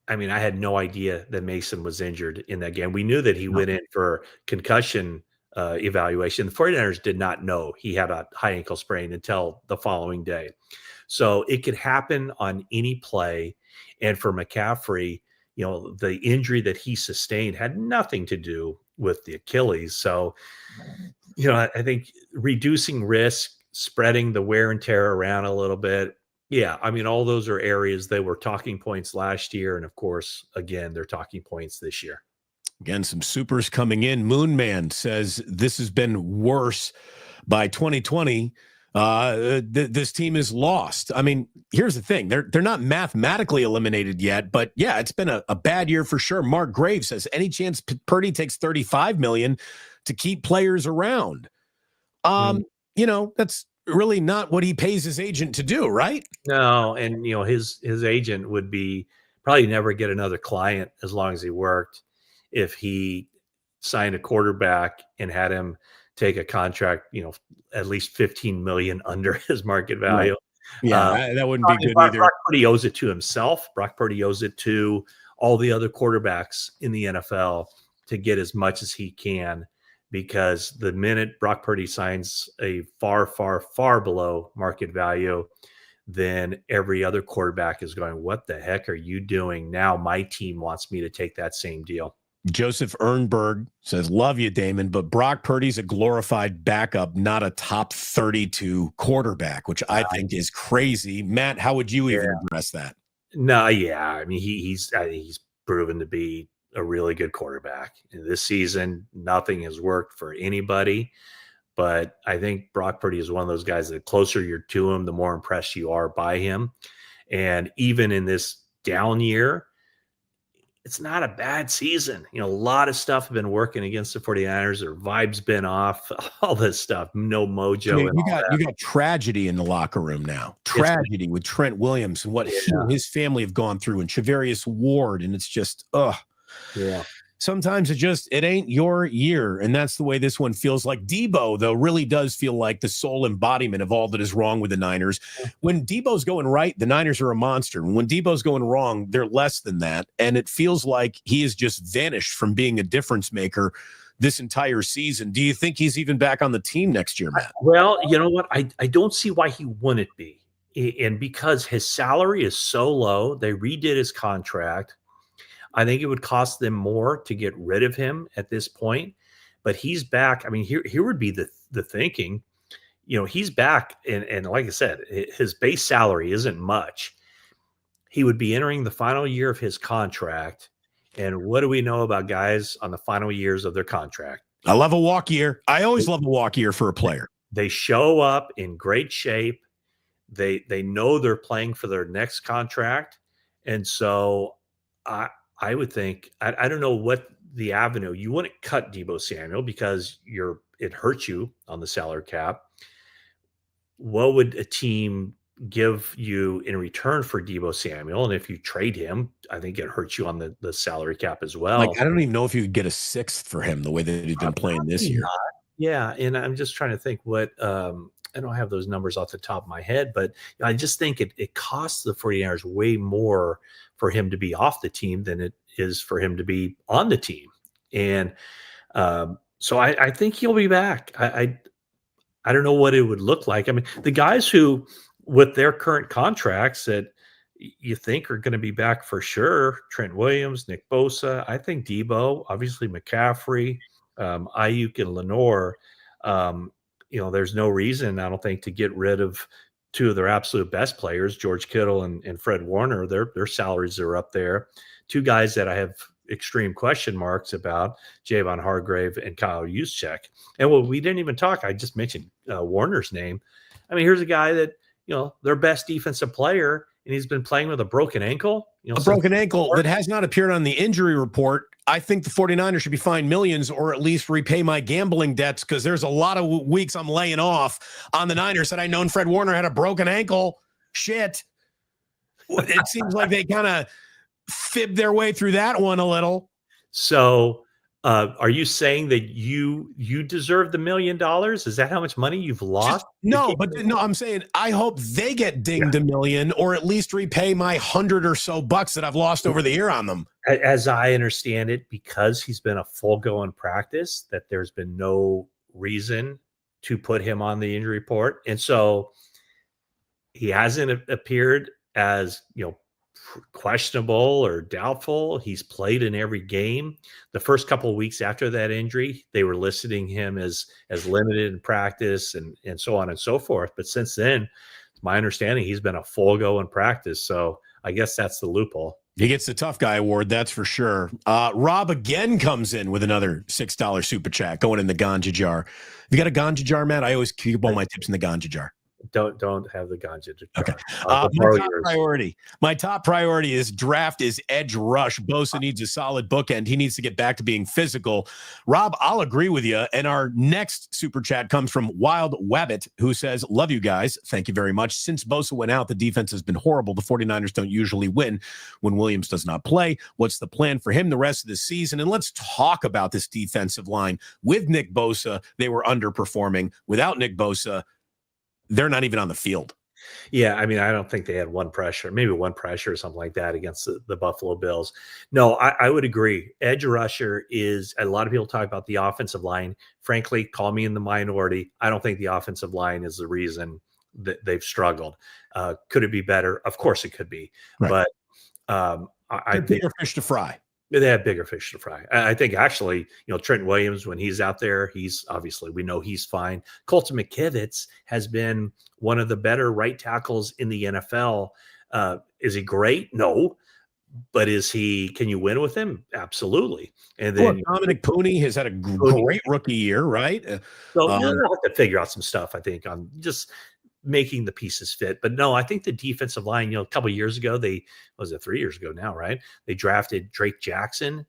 I mean, I had no idea that Mason was injured in that game. We knew that he went in for concussion evaluation. The 49ers did not know he had a high ankle sprain until the following day. So it could happen on any play. And for McCaffrey, the injury that he sustained had nothing to do with the Achilles. So, I think reducing risk, spreading the wear and tear around a little bit. Yeah. I mean, all those are areas that were talking points last year. And of course, again, they're talking points this year. Again, some supers coming in. Moonman says this has been worse by 2020. This team is lost. I mean, here's the thing. They're not mathematically eliminated yet, but yeah, it's been a bad year for sure. Mark Graves says, any chance Purdy takes $35 million to keep players around? That's really not what he pays his agent to do, right? No. And, his agent would be probably never get another client as long as he worked if he signed a quarterback and had him take a contract, at least 15 million under his market value. Right. Yeah, that wouldn't be good either. Brock Purdy owes it to himself. Brock Purdy owes it to all the other quarterbacks in the NFL to get as much as he can, because the minute Brock Purdy signs a far, far, far below market value, then every other quarterback is going, what the heck are you doing? Now my team wants me to take that same deal. Joseph Ernberg says, love you, Damon, but Brock Purdy's a glorified backup, not a top 32 quarterback, which I think is crazy. Matt, how would you even address that? No, yeah. I mean, he's proven to be a really good quarterback. In this season, nothing has worked for anybody. But I think Brock Purdy is one of those guys that the closer you're to him, the more impressed you are by him. And even in this down year, it's not a bad season. A lot of stuff have been working against the 49ers. Their vibe's been off, all this stuff, no mojo. I mean, you got tragedy in the locker room now. Tragedy with Trent Williams and what he and his family have gone through, and Charvarius Ward. And it's just, Yeah. Sometimes it ain't your year. And that's the way this one feels. Like Debo, though, really does feel like the sole embodiment of all that is wrong with the Niners. When Debo's going right, the Niners are a monster. And when Debo's going wrong, they're less than that. And it feels like he has just vanished from being a difference maker this entire season. Do you think he's even back on the team next year, Matt? Well, you know what? I don't see why he wouldn't be. And because his salary is so low, they redid his contract. I think it would cost them more to get rid of him at this point, but he's back. I mean, here would be the thinking, he's back. And like I said, his base salary isn't much. He would be entering the final year of his contract. And what do we know about guys on the final years of their contract? I love a walk year. I always love a walk year for a player. They show up in great shape. They know they're playing for their next contract. And so I would think, I don't know what the avenue, you wouldn't cut Deebo Samuel because it hurts you on the salary cap. What would a team give you in return for Deebo Samuel? And if you trade him, I think it hurts you on the salary cap as well. Like, I don't even know if you could get a sixth for him the way that he's been playing this year. Yeah. And I'm just trying to think what, I don't have those numbers off the top of my head, but I just think it costs the 49ers way more for him to be off the team than it is for him to be on the team. And so I think he'll be back. I don't know what it would look like. I mean, the guys who, with their current contracts that you think are going to be back for sure, Trent Williams, Nick Bosa, I think Debo, obviously McCaffrey, Ayuk and Lenore, there's no reason, I don't think, to get rid of two of their absolute best players, George Kittle and Fred Warner. Their salaries are up there. Two guys that I have extreme question marks about, Javon Hargrave and Kyle Juszczyk. And we didn't even talk, I just mentioned Warner's name. I mean, here's a guy that, their best defensive player, and he's been playing with a broken ankle. A broken ankle that has not appeared on the injury report. I think the 49ers should be fined millions or at least repay my gambling debts, because there's a lot of weeks I'm laying off on the Niners that I known Fred Warner had a broken ankle. Shit. It seems like they kind of fibbed their way through that one a little. So are you saying that you deserve the $1 million? Is that how much money you've lost? No, I'm saying I hope they get dinged $1 million, or at least repay my $100 or so that I've lost over the year on them. As I understand it, because he's been a full go in practice, that there's been no reason to put him on the injury report. And so he hasn't appeared as, questionable or doubtful. He's played in every game. The first couple of weeks after that injury, they were listing him as limited in practice and so on and so forth. But since then, it's my understanding he's been a full go in practice. So I guess that's the loophole. He gets the tough guy award, that's for sure. Rob again comes in with another $6 super chat going in the ganja jar. You got a ganja jar, Matt? I always keep all my tips in the ganja jar. Don't have the ganja. Okay. My top priority is draft is edge rush. Bosa needs a solid bookend. He needs to get back to being physical. Rob, I'll agree with you. And our next super chat comes from Wild Wabbit, who says, love you guys. Thank you very much. Since Bosa went out, the defense has been horrible. The 49ers don't usually win when Williams does not play. What's the plan for him the rest of the season? And let's talk about this defensive line. With Nick Bosa, they were underperforming. Without Nick Bosa, they're not even on the field. Yeah, I mean, I don't think they had one pressure or something like that against the Buffalo Bills. No, I would agree. Edge rusher is, a lot of people talk about the offensive line. Frankly, call me in the minority. I don't think the offensive line is the reason that they've struggled. Could it be better? Of course it could be. Right. But I think bigger fish to fry. They have bigger fish to fry. I think actually, Trent Williams, when he's out there, we know he's fine. Colton McKivitz has been one of the better right tackles in the NFL. Is he great? No. But can you win with him? Absolutely. And then Dominic Pooney has had a great rookie year, right? So you'll have to figure out some stuff, I think, on just making the pieces fit. But no, I think the defensive line, a couple of years ago, 3 years ago now, right? They drafted Drake Jackson,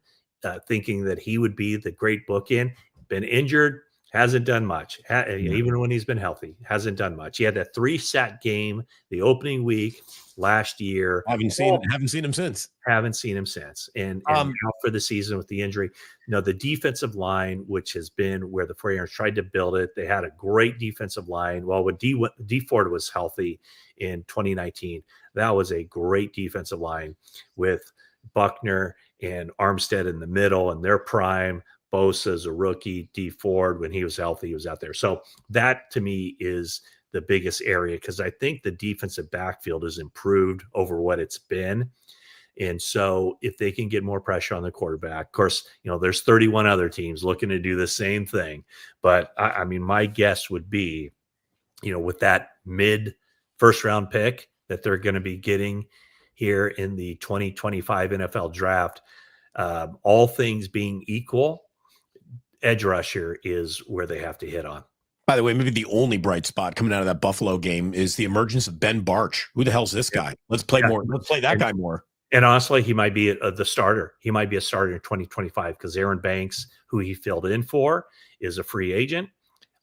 thinking that he would be the great bookend. Been injured. Hasn't done much. Even when he's been healthy, hasn't done much. He had that 3-sack game the opening week last year. Haven't seen him since. Haven't seen him since. And out for the season with the injury. The defensive line, which has been where the 49ers tried to build it, they had a great defensive line. Well, when D Ford was healthy in 2019, that was a great defensive line with Buckner and Armstead in the middle and their prime. Bosa's a rookie. D Ford, when he was healthy, he was out there. So that to me is the biggest area, because I think the defensive backfield has improved over what it's been. And so if they can get more pressure on the quarterback, of course, there's 31 other teams looking to do the same thing. But I mean, my guess would be, with that mid first round pick that they're going to be getting here in the 2025 NFL draft, all things being equal, edge rusher is where they have to hit on. By the way, maybe the only bright spot coming out of that Buffalo game is the emergence of Ben Barch. Who the hell's this guy? Let's play more. Let's play that guy more. And honestly, he might be the starter. He might be a starter in 2025 because Aaron Banks, who he filled in for, is a free agent.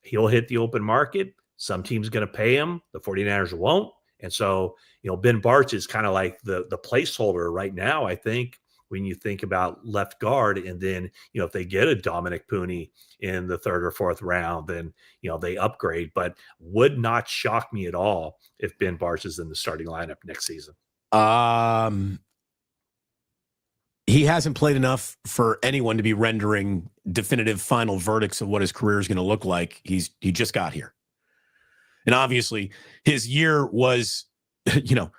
He'll hit the open market. Some team's going to pay him. The 49ers won't. And so, Ben Barch is kind of like the placeholder right now, I think, when you think about left guard. And then, if they get a Dominic Pooney in the 3rd or 4th round, then, they upgrade. But would not shock me at all if Ben Barch is in the starting lineup next season. He hasn't played enough for anyone to be rendering definitive final verdicts of what his career is going to look like. He just got here. And obviously his year was, it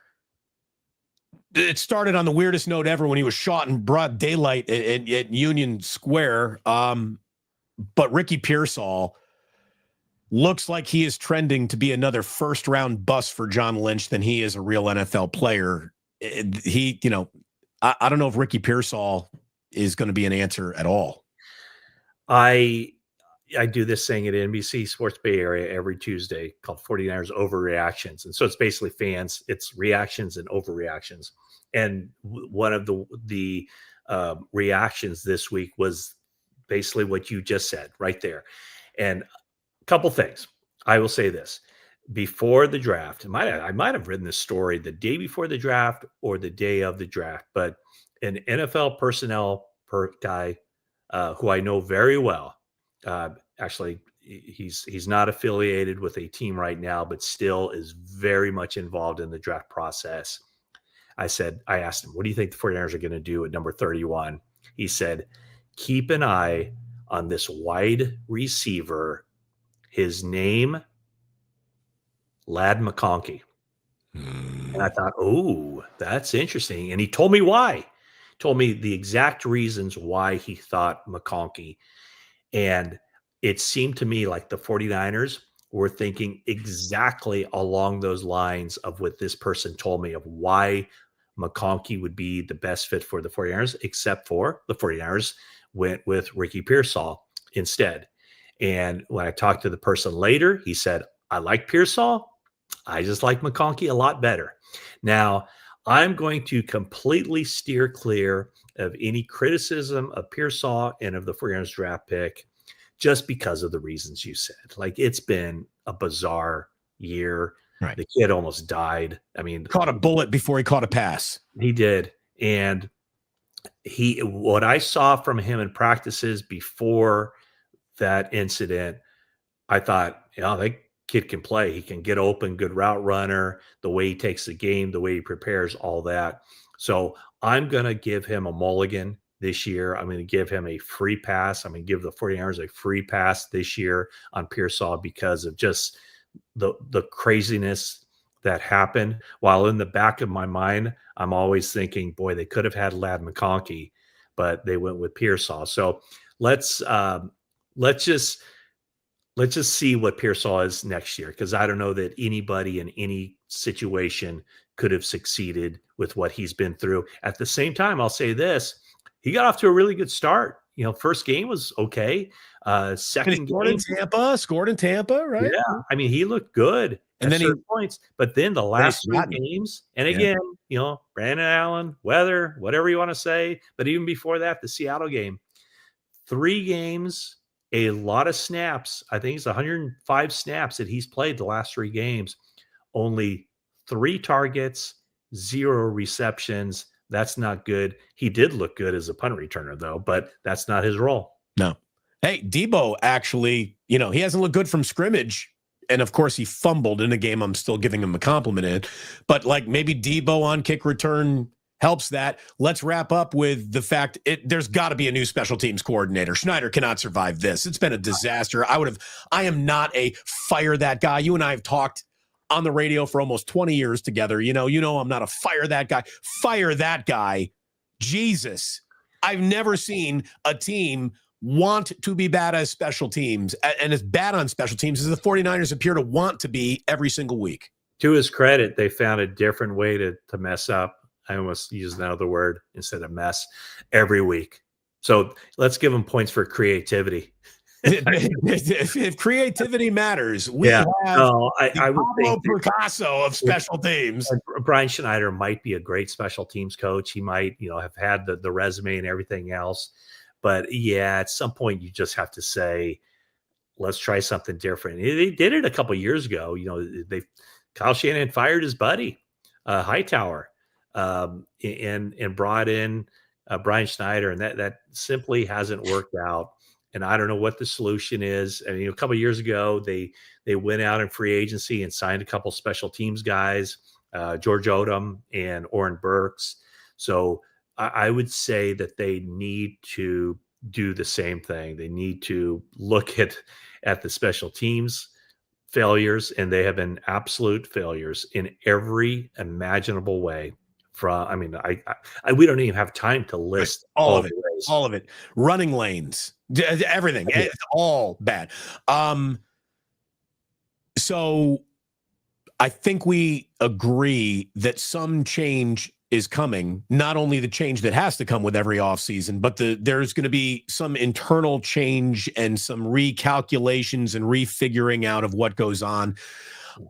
started on the weirdest note ever when he was shot in broad daylight at Union Square. But Ricky Pearsall looks like he is trending to be another first-round bust for John Lynch than he is a real NFL player. I don't know if Ricky Pearsall is going to be an answer at all. I do this thing at NBC Sports Bay Area every Tuesday called 49ers Overreactions. And so it's basically fans, it's reactions and overreactions. And one of the reactions this week was basically what you just said right there. And a couple things. I will say this. Before the draft, I might have written this story the day before the draft or the day of the draft, but an NFL personnel guy who I know very well, actually, he's not affiliated with a team right now, but still is very much involved in the draft process. I asked him, what do you think the 49ers are going to do at number 31? He said, keep an eye on this wide receiver. His name, Lad McConkey. And I thought, oh, that's interesting. And he told me why. He told me the exact reasons why he thought McConkey. And it seemed to me like the 49ers were thinking exactly along those lines of what this person told me of why McConkey would be the best fit for the 49ers, except for the 49ers went with Ricky Pearsall instead. And when I talked to the person later, he said, I like Pearsall. I just like McConkey a lot better. Now, I'm going to completely steer clear of any criticism of Pearsall and of the 49ers draft pick just because of the reasons you said. Like, it's been a bizarre year. Right. The kid almost died. I mean, caught a bullet before he caught a pass. He did. And what I saw from him in practices before that incident, I thought, that kid can play. He can get open, good route runner, the way he takes the game, the way he prepares, all that. So I'm going to give him a mulligan this year. I'm going to give him a free pass. I'm going to give the 49ers a free pass this year on Pearsall because of just the craziness that happened. While in the back of my mind, I'm always thinking, boy, they could have had Lad McConkey, but they went with Pearsall. So let's just see what Pearsall is next year, because I don't know that anybody in any situation could have succeeded with what he's been through. At the same time, I'll say this. He got off to a really good start. First game was okay. Second game, scored in Tampa, right? Yeah. I mean, he looked good and then points, but then the last 3 games, and again, Brandon Allen, weather, whatever you want to say, but even before that, the Seattle game, 3 games a lot of snaps. I think it's 105 snaps that he's played the last 3 games. Only 3 targets, 0 receptions. That's not good. He did look good as a punt returner, though, but that's not his role. No. Hey, Debo actually, he hasn't looked good from scrimmage. And of course, he fumbled in a game I'm still giving him a compliment in. But like maybe Debo on kick return helps that. Let's wrap up with the fact there's got to be a new special teams coordinator. Schneider cannot survive this. It's been a disaster. I am not a fire that guy. You and I have talked on the radio for almost 20 years together. You know, I'm not a fire that guy. Fire that guy. Jesus. I've never seen a team want to be bad as special teams and as bad on special teams as the 49ers appear to want to be every single week. To his credit, they found a different way to mess up. I almost used another word instead of mess every week. So let's give them points for creativity. If creativity matters, we have I would Pablo think Picasso of special teams. Brian Schneider might be a great special teams coach. He might, have had the resume and everything else. But yeah, at some point you just have to say, let's try something different. They did it a couple of years ago. Kyle Shanahan fired his buddy, Hightower, and brought in Brian Schneider, and that simply hasn't worked out. And I don't know what the solution is. I mean, a couple of years ago, they went out in free agency and signed a couple special teams guys, George Odom and Oren Burks. So I would say that they need to do the same thing. They need to look at the special teams failures, and they have been absolute failures in every imaginable way. We don't even have time to list all of it. Running lanes, everything. Yeah. It's all bad. So I think we agree that some change is coming, not only the change that has to come with every offseason, but there's going to be some internal change and some recalculations and refiguring out of what goes on.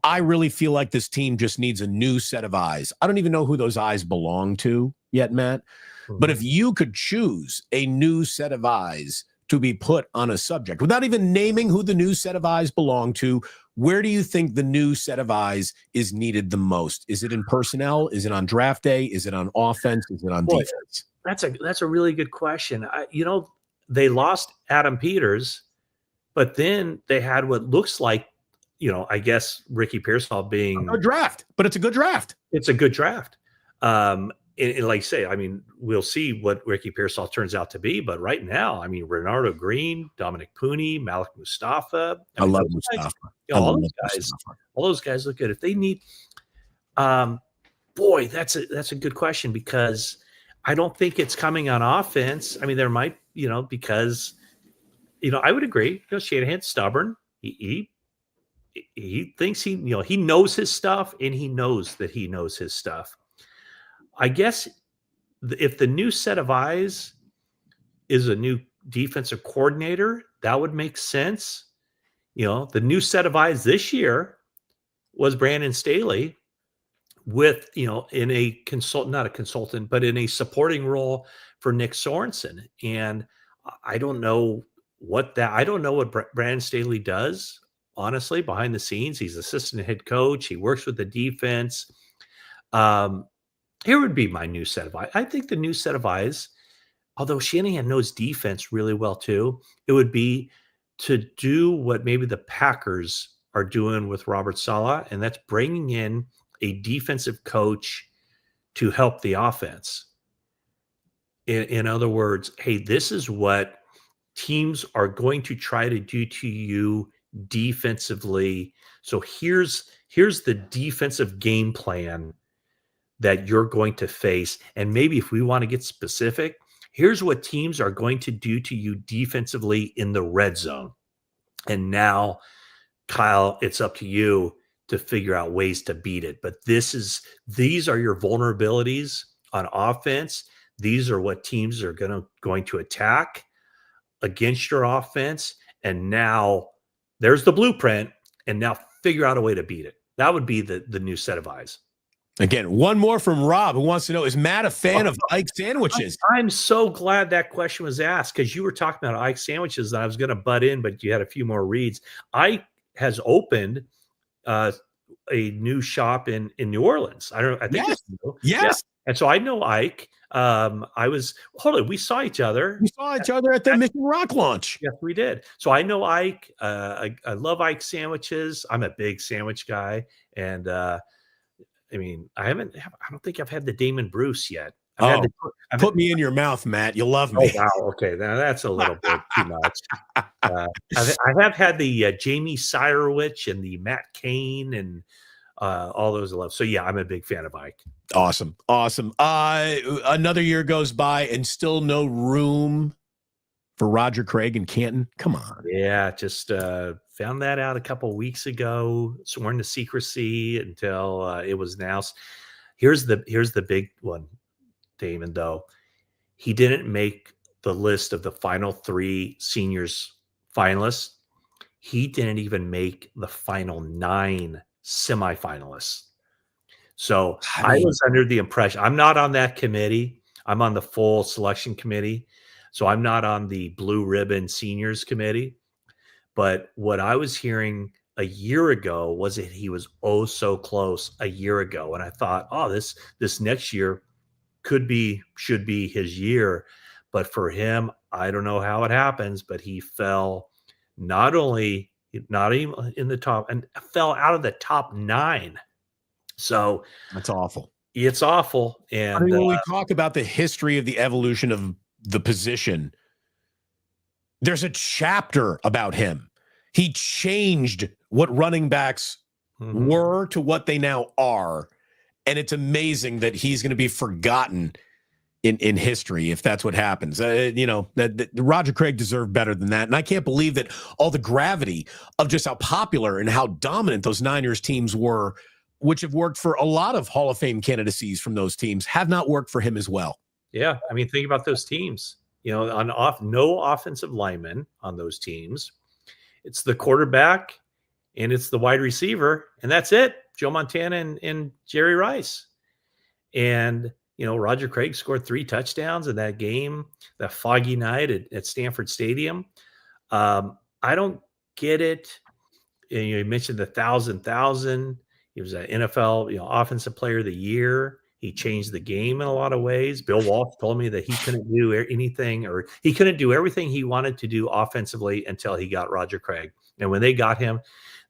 I really feel like this team just needs a new set of eyes. I don't even know who those eyes belong to yet, Matt. Mm-hmm. But if you could choose a new set of eyes to be put on a subject without even naming who the new set of eyes belong to, where do you think the new set of eyes is needed the most? Is it in personnel? Is it on draft day? Is it on offense? Is it on defense? That's a really good question. They lost Adam Peters, but then they had what looks like, I guess Ricky Pearsall being a draft, but it's a good draft. It's a good draft. And like I say, I mean, we'll see what Ricky Pearsall turns out to be. But right now, I mean, Renardo Green, Dominic Pooney, Malik Mustafa. I love Mustafa. All those guys look good. If they need, boy, that's a good question, because I don't think it's coming on offense. I mean, there might, because, I would agree. Shanahan's stubborn. He thinks he knows his stuff, and he knows that he knows his stuff. I guess if the new set of eyes is a new defensive coordinator, that would make sense. The new set of eyes this year was Brandon Staley with, in a not a consultant, but in a supporting role for Nick Sorensen. And I don't know what Brandon Staley does, honestly, behind the scenes. He's assistant head coach. He works with the defense. Here would be my new set of eyes. I think the new set of eyes, although Shanahan knows defense really well too, it would be to do what maybe the Packers are doing with Robert Saleh, and that's bringing in a defensive coach to help the offense. In other words, hey, this is what teams are going to try to do to you defensively. So here's the defensive game plan that you're going to face. And maybe if we want to get specific, here's what teams are going to do to you defensively in the red zone. And now, Kyle, it's up to you to figure out ways to beat it. But these are your vulnerabilities on offense. These are what teams are going to attack against your offense. And now there's the blueprint. And now figure out a way to beat it. That would be the new set of eyes. Again, one more from Rob, who wants to know, is Matt a fan of Ike sandwiches? I'm so glad that question was asked, because you were talking about Ike sandwiches, and I was going to butt in, but you had a few more reads. Ike has opened a new shop in New Orleans. I think Yes. it's new. Yes. Yeah. And so I know Ike. We saw each other. We saw each other at the Mission Rock launch. Yes, we did. So I know Ike. I love Ike sandwiches. I'm a big sandwich guy. And I mean, I don't think I've had the Damon Bruce yet. Put me in your mouth, Matt. You'll love Oh, me. wow. Okay. Now that's a little bit too much. I have had the Jamie Sirewich and the Matt Cain and all those I love. So yeah, I'm a big fan of Ike. Awesome. Another year goes by and still no room for Roger Craig in Canton. Come on. Yeah, just found that out a couple of weeks ago. Sworn to secrecy until it was announced. Here's the big one, Damon. Though he didn't make the list of the final 3 seniors finalists. He didn't even make the final 9 semifinalists. So I was under the impression, I'm not on that committee. I'm on the full selection committee. So I'm not on the blue ribbon seniors committee. But what I was hearing a year ago was that he was so close a year ago. And I thought, oh, this next year should be his year. But for him, I don't know how it happens, but he fell not even in the top, and fell out of the top 9. So that's awful. It's awful. And I mean, when we talk about the history of the evolution of the position, there's a chapter about him. He changed what running backs were to what they now are. And it's amazing that he's going to be forgotten in history if that's what happens. That Roger Craig deserved better than that. And I can't believe that all the gravity of just how popular and how dominant those Niners teams were, which have worked for a lot of Hall of Fame candidacies from those teams, have not worked for him as well. Yeah. I mean, think about those teams, no offensive linemen on those teams. It's the quarterback and it's the wide receiver, and that's it. Joe Montana and Jerry Rice. And, Roger Craig scored 3 touchdowns in that game, that foggy night at Stanford Stadium. I don't get it. You mentioned the 1,000. He was an NFL, offensive player of the year. He changed the game in a lot of ways. Bill Walsh told me that he couldn't do anything, or he couldn't do everything he wanted to do offensively until he got Roger Craig. And when they got him,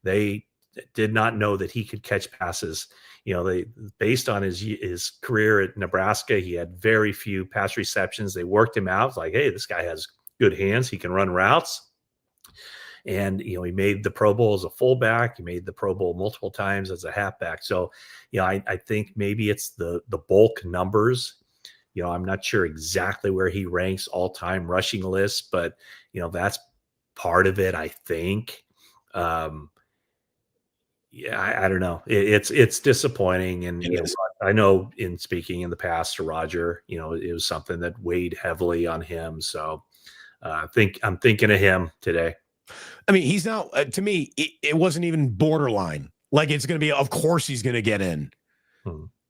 they did not know that he could catch passes. Based on his career at Nebraska, he had very few pass receptions. They worked him out. It's like, hey, this guy has good hands. He can run routes. And, he made the Pro Bowl as a fullback. He made the Pro Bowl multiple times as a halfback. So, I think maybe it's the bulk numbers. I'm not sure exactly where he ranks all-time rushing lists, but, that's part of it, I think. I don't know. It's disappointing. And I know in speaking in the past to Roger, it was something that weighed heavily on him. So I'm thinking of him today. I mean, he's now, to me, it wasn't even borderline. Like, it's going to be, of course he's going to get in.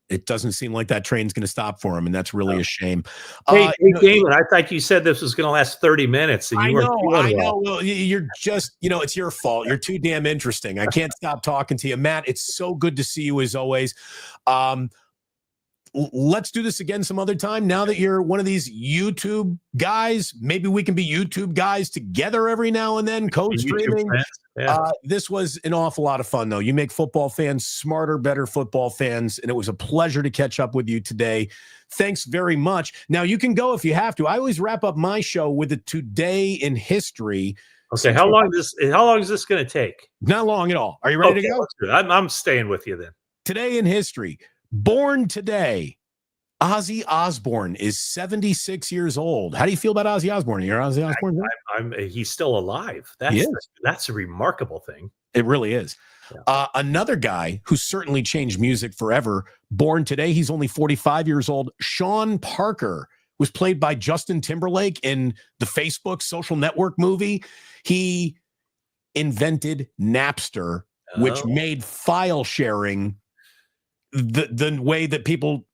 It doesn't seem like that train's going to stop for him, and that's really a shame. Hey, Damon, I thought you said this was going to last 30 minutes. And you I know. Well, you're just, it's your fault. You're too damn interesting. I can't stop talking to you. Matt, it's so good to see you as always. Let's do this again some other time. Now that you're one of these YouTube guys, maybe we can be YouTube guys together every now and then, co-streaming. Yeah. This was an awful lot of fun, though. You make football fans smarter, better football fans, and it was a pleasure to catch up with you today. Thanks very much. Now, you can go if you have to. I always wrap up my show with a Today in History. Okay, how long is this going to take? Not long at all. Are you ready to go? I'm staying with you then. Today in History. Born today, Ozzy Osbourne is 76 years old. How do you feel about Ozzy Osbourne? You're Ozzy Osbourne? He's still alive. That's a remarkable thing. It really is. Yeah. Another guy who certainly changed music forever, born today, he's only 45 years old. Sean Parker was played by Justin Timberlake in the Facebook social network movie. He invented Napster, which made file sharing the way that people,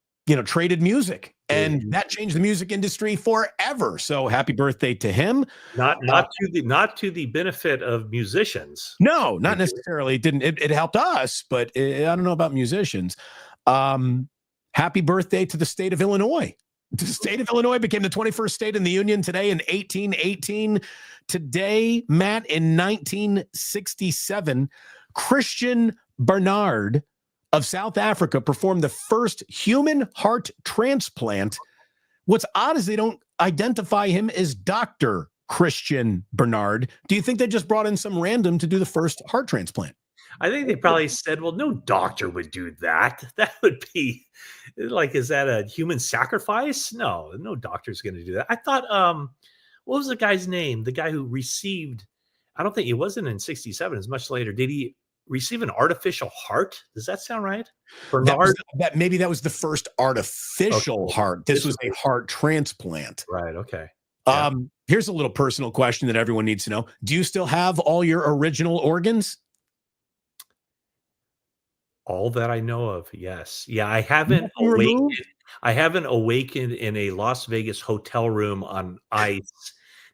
traded music, and that changed the music industry forever. So happy birthday to him. Not to the benefit of musicians. No, not necessarily. It helped us, but I don't know about musicians. Happy birthday to the state of Illinois. The state of Illinois became the 21st state in the union today in 1818. Today, Matt, in 1967, Christian Barnard of South Africa performed the first human heart transplant. What's odd is they don't identify him as Dr. Christian Barnard. Do you think they just brought in some random to do the first heart transplant? I think they probably said, well, no doctor would do that. That would be like, is that a human sacrifice? No doctor's going to do that. I thought, what was the guy's name? The guy who received, I don't think it wasn't in 67, it's much later. Did he receive an artificial heart? Does that sound right? Bernard? Maybe that was the first artificial heart. This was a heart transplant. Right. Okay. Yeah. Here's a little personal question that everyone needs to know. Do you still have all your original organs? All that I know of, yes. Yeah, I haven't awakened. I haven't awakened in a Las Vegas hotel room on ice,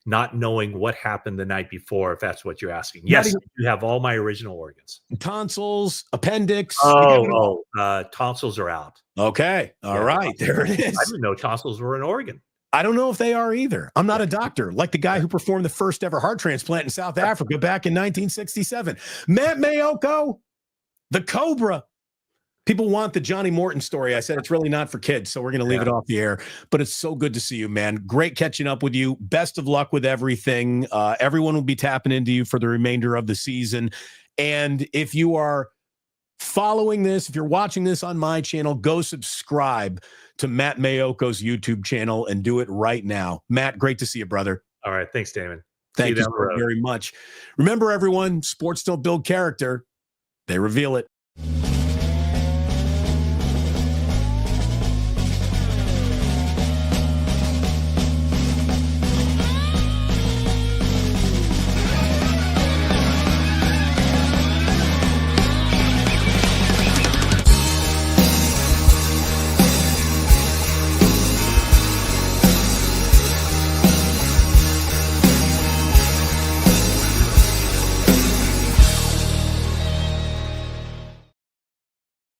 not knowing what happened the night before, if that's what you're asking. Yes, you have all my original organs. Tonsils, appendix. Tonsils are out. Okay. All right. There it is. I didn't know tonsils were an organ. I don't know if they are either. I'm not a doctor, like the guy who performed the first ever heart transplant in South Africa back in 1967. Matt Maiocco, the Cobra. People want the Johnny Morton story. I said it's really not for kids, so we're going to leave it off the air. But it's so good to see you, man. Great catching up with you. Best of luck with everything. Everyone will be tapping into you for the remainder of the season. And if you are following this, if you're watching this on my channel, go subscribe to Matt Maiocco's YouTube channel and do it right now. Matt, great to see you, brother. All right. Thanks, Damon. Thank you very much. Remember, everyone, sports don't build character. They reveal it.